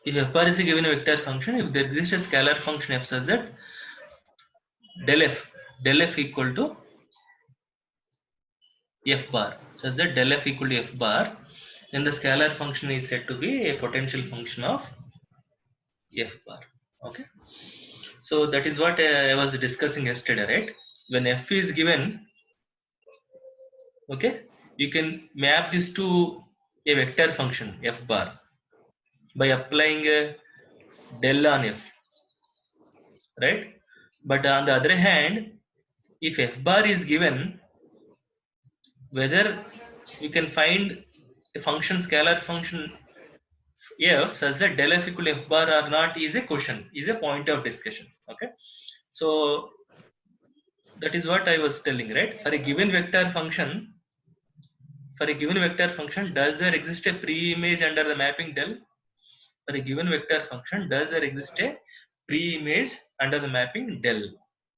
if f bar is a given vector function, if there exists a scalar function f such that del f equal to f bar, such that del f equal to f bar, then the scalar function is said to be a potential function of f bar. Okay, so that is what I was discussing yesterday, right? When f is given, okay, you can map this to a vector function f bar by applying del on f, right? But on the other hand, if f bar is given, whether you can find a function, scalar function f such that del f equal to f bar or not is a question, is a point of discussion. Okay, so that is what I was telling, right? For a given vector function, does there exist a pre-image under the mapping del? For a given vector function, does there exist a pre-image under the mapping del?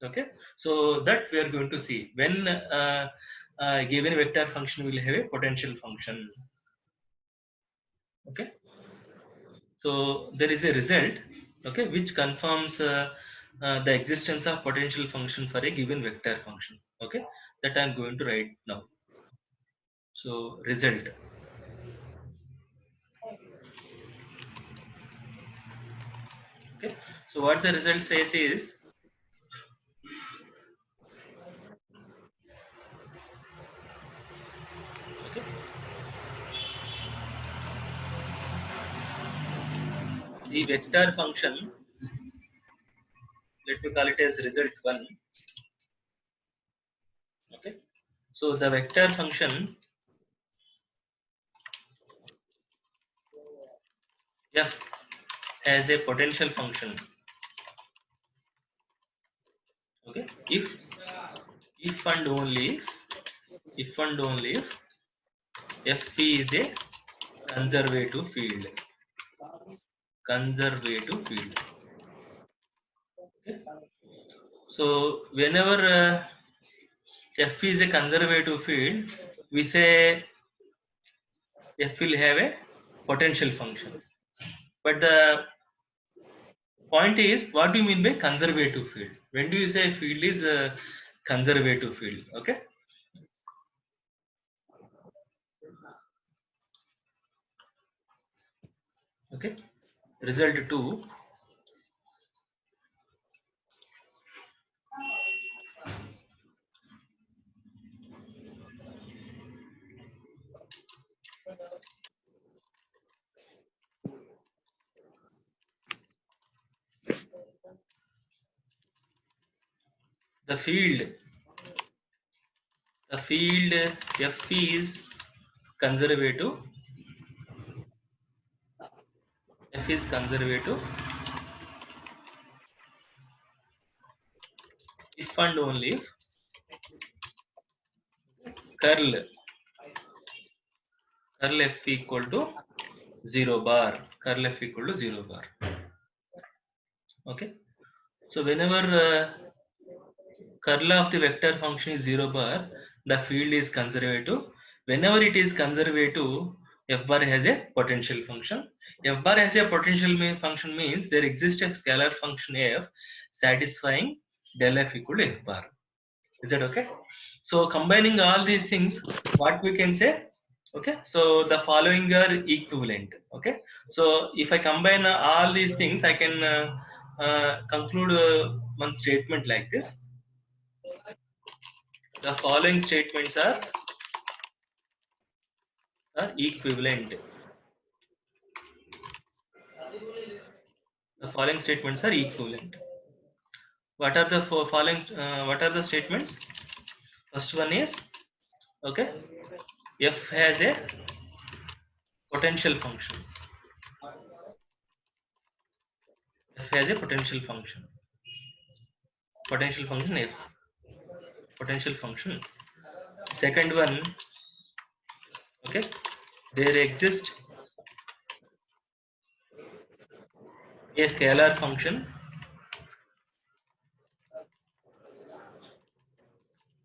Okay, so that we are going to see when a given vector function will have a potential function. Okay, so there is a result, okay, which confirms the existence of potential function for a given vector function. Okay, that I am going to write now. So result. Okay, so what the result says is, okay, the vector function, let me call it as result 1. Okay, so the vector function f has a potential function. Okay, if and only if f is a conservative field. Okay, so whenever f is a conservative field, we say f will have a potential function. But the point is, what do you mean by conservative field? When do you say field is a conservative field? Okay, okay, result 2. The field f is conservative. F is conservative if and only if curl f equal to 0 bar. Curl f equal to 0 bar. Okay, so whenever curl of the vector function is 0 bar, the field is conservative. Whenever it is conservative, f bar has a potential function. F bar has a potential function means there exists a scalar function f satisfying del f equal to f bar. Is that okay? So combining all these things, what we can say? Okay, so the following are equivalent. Okay, so if I combine all these things, I can conclude one statement like this. The following statements are equivalent. The following statements are equivalent. What are the following? What are the statements? First one is, okay, f has a potential function. F has a potential function. Potential function f. Potential function. Second one, okay, there exists a scalar function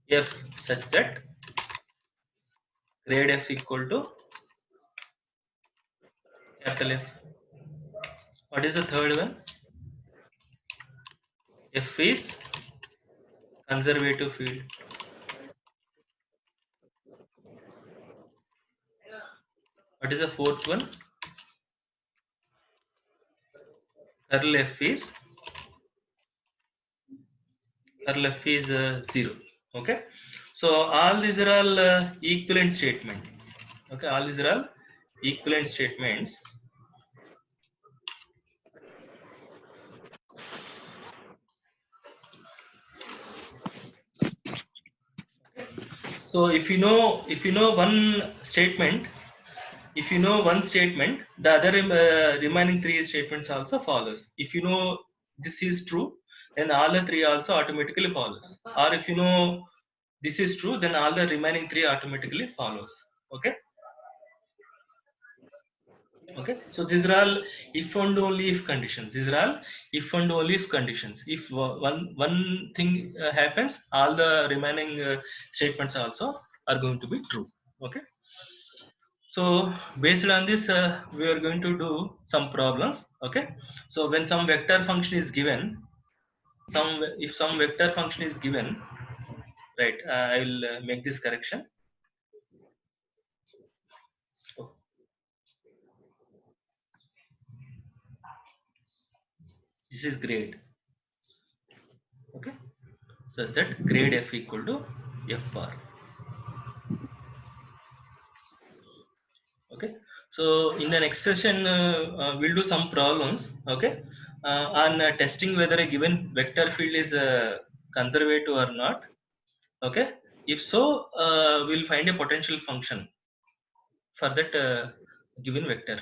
f such that grade f equal to capital F. What is the third one? F is conservative field. What is the fourth one? Curl F is 0. Okay, so all these are all equivalent statement. Okay, all these are all equivalent statements. So if you know one statement, the other remaining three statements also follows. If you know this is true, then all the three also automatically follows. Or if you know this is true, then all the remaining three automatically follows. Okay. Okay, so these are all if and only if conditions. These are all if and only if conditions. If one thing happens, all the remaining statements also are going to be true. Okay, so based on this, we are going to do some problems. Okay, so when some vector function is given, if some vector function is given, right? I will make this correction. Oh, this is grade. Okay, so set grade f equal to f bar. Okay, so in the next session we'll do some problems. Okay, on testing whether a given vector field is conservative or not. Okay, if so, we'll find a potential function for that given vector